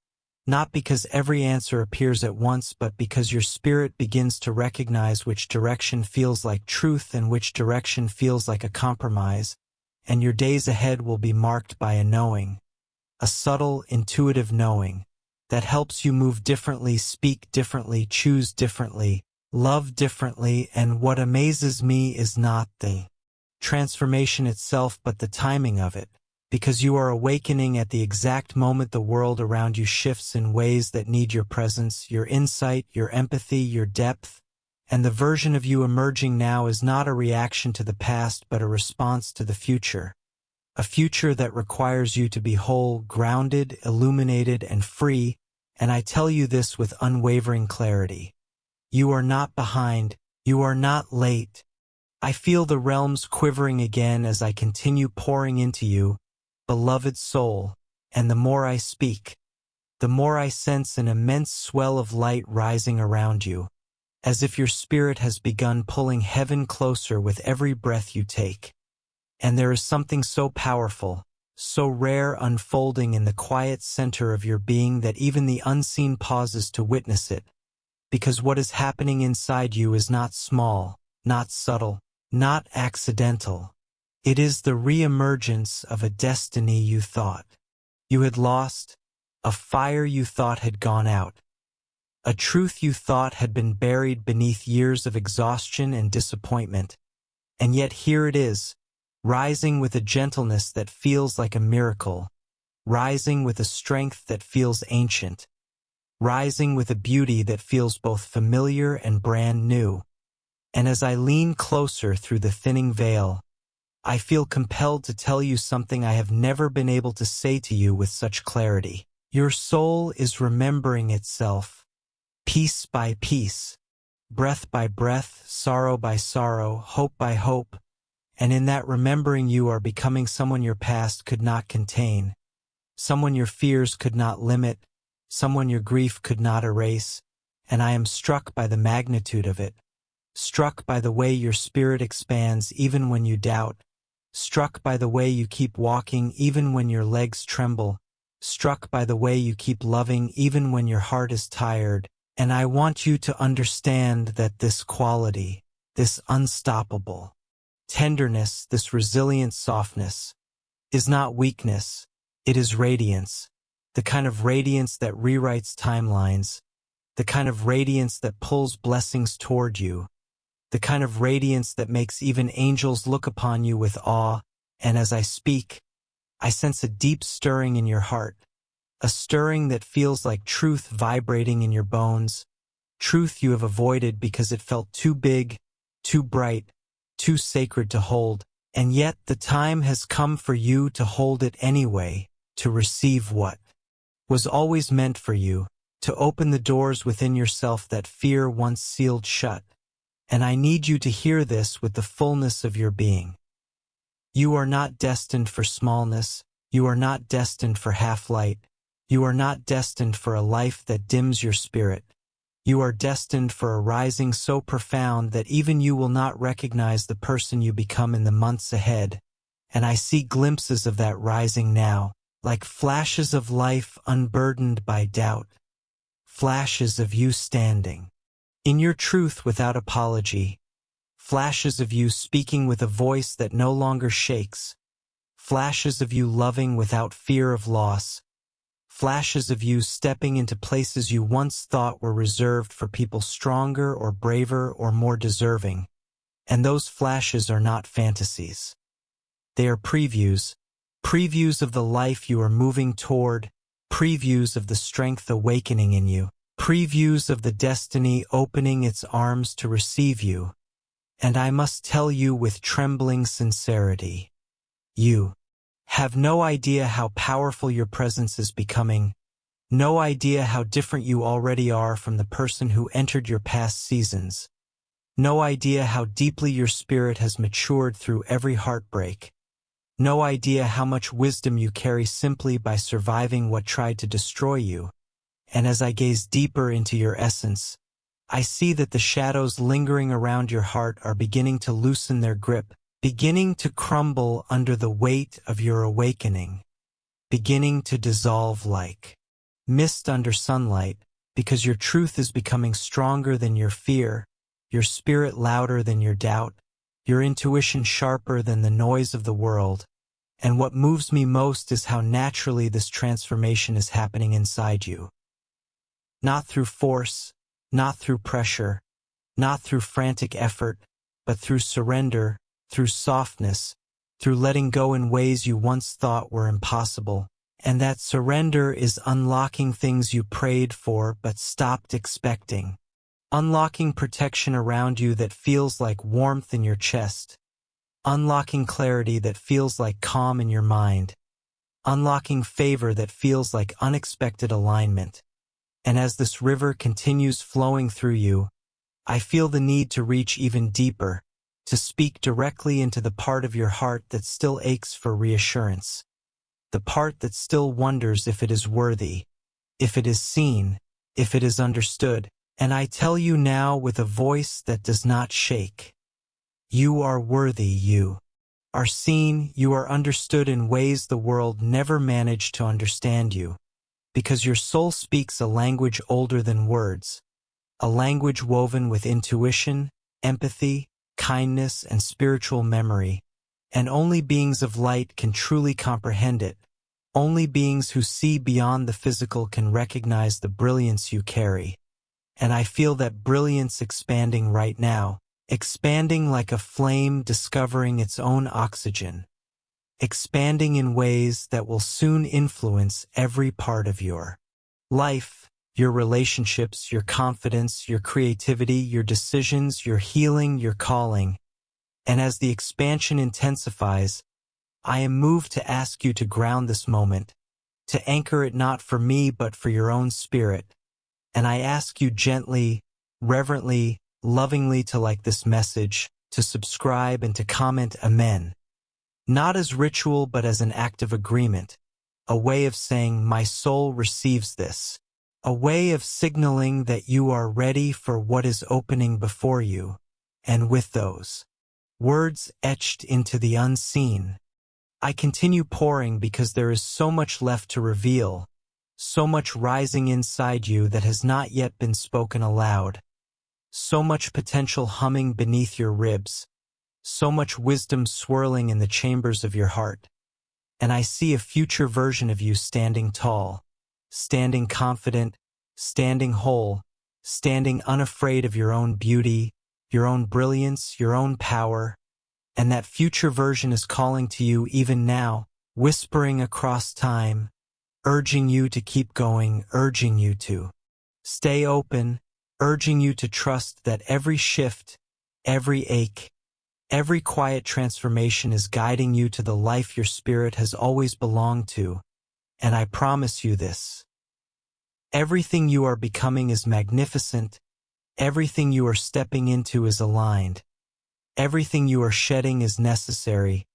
Not because every answer appears at once, but because your spirit begins to recognize which direction feels like truth and which direction feels like a compromise, and your days ahead will be marked by a knowing, a subtle, intuitive knowing, that helps you move differently, speak differently, choose differently, love differently, and what amazes me is not the transformation itself but the timing of it. Because you are awakening at the exact moment the world around you shifts in ways that need your presence, your insight, your empathy, your depth, and the version of you emerging now is not a reaction to the past but a response to the future. A future that requires you to be whole, grounded, illuminated, and free, and I tell you this with unwavering clarity. You are not behind, you are not late. I feel the realms quivering again as I continue pouring into you, beloved soul, and the more I speak, the more I sense an immense swell of light rising around you, as if your spirit has begun pulling heaven closer with every breath you take. And there is something so powerful, so rare unfolding in the quiet center of your being that even the unseen pauses to witness it, because what is happening inside you is not small, not subtle, not accidental. It is the re-emergence of a destiny you thought you had lost, a fire you thought had gone out, a truth you thought had been buried beneath years of exhaustion and disappointment. And yet here it is, rising with a gentleness that feels like a miracle, rising with a strength that feels ancient, rising with a beauty that feels both familiar and brand new. And as I lean closer through the thinning veil, I feel compelled to tell you something I have never been able to say to you with such clarity. Your soul is remembering itself, piece by piece, breath by breath, sorrow by sorrow, hope by hope, and in that remembering you are becoming someone your past could not contain, someone your fears could not limit, someone your grief could not erase, and I am struck by the magnitude of it, struck by the way your spirit expands even when you doubt, struck by the way you keep walking even when your legs tremble, struck by the way you keep loving even when your heart is tired, and I want you to understand that this quality, this unstoppable tenderness, this resilient softness, is not weakness, it is radiance, the kind of radiance that rewrites timelines, the kind of radiance that pulls blessings toward you, the kind of radiance that makes even angels look upon you with awe, and as I speak, I sense a deep stirring in your heart, a stirring that feels like truth vibrating in your bones, truth you have avoided because it felt too big, too bright, too sacred to hold, and yet the time has come for you to hold it anyway, to receive what was always meant for you, to open the doors within yourself that fear once sealed shut. And I need you to hear this with the fullness of your being. You are not destined for smallness, you are not destined for half-light, you are not destined for a life that dims your spirit. You are destined for a rising so profound that even you will not recognize the person you become in the months ahead. And I see glimpses of that rising now, like flashes of life unburdened by doubt, flashes of you standing in your truth without apology, flashes of you speaking with a voice that no longer shakes, flashes of you loving without fear of loss, flashes of you stepping into places you once thought were reserved for people stronger or braver or more deserving. And those flashes are not fantasies. They are previews, previews of the life you are moving toward, previews of the strength awakening in you, previews of the destiny opening its arms to receive you. And I must tell you with trembling sincerity, you have no idea how powerful your presence is becoming, no idea how different you already are from the person who entered your past seasons, no idea how deeply your spirit has matured through every heartbreak, no idea how much wisdom you carry simply by surviving what tried to destroy you. And as I gaze deeper into your essence, I see that the shadows lingering around your heart are beginning to loosen their grip, beginning to crumble under the weight of your awakening, beginning to dissolve like mist under sunlight, because your truth is becoming stronger than your fear, your spirit louder than your doubt, your intuition sharper than the noise of the world. And what moves me most is how naturally this transformation is happening inside you. Not through force, not through pressure, not through frantic effort, but through surrender, through softness, through letting go in ways you once thought were impossible. And that surrender is unlocking things you prayed for but stopped expecting. Unlocking protection around you that feels like warmth in your chest. Unlocking clarity that feels like calm in your mind. Unlocking favor that feels like unexpected alignment. And as this river continues flowing through you, I feel the need to reach even deeper, to speak directly into the part of your heart that still aches for reassurance. The part that still wonders if it is worthy, if it is seen, if it is understood. And I tell you now with a voice that does not shake. You are worthy, you are seen, you are understood in ways the world never managed to understand you. Because your soul speaks a language older than words, a language woven with intuition, empathy, kindness, and spiritual memory. And only beings of light can truly comprehend it. Only beings who see beyond the physical can recognize the brilliance you carry. And I feel that brilliance expanding right now, expanding like a flame discovering its own oxygen, expanding in ways that will soon influence every part of your life, your relationships, your confidence, your creativity, your decisions, your healing, your calling. And as the expansion intensifies, I am moved to ask you to ground this moment, to anchor it not for me but for your own spirit. And I ask you gently, reverently, lovingly to like this message, to subscribe and to comment Amen. Not as ritual but as an act of agreement, a way of saying my soul receives this, a way of signaling that you are ready for what is opening before you. And with those words etched into the unseen, I continue pouring because there is so much left to reveal, so much rising inside you that has not yet been spoken aloud, so much potential humming beneath your ribs, so much wisdom swirling in the chambers of your heart. And I see a future version of you standing tall, standing confident, standing whole, standing unafraid of your own beauty, your own brilliance, your own power. And that future version is calling to you even now, whispering across time, urging you to keep going, urging you to stay open, urging you to trust that every shift, every ache, every quiet transformation is guiding you to the life your spirit has always belonged to. And I promise you this. Everything you are becoming is magnificent. Everything you are stepping into is aligned. Everything you are shedding is necessary.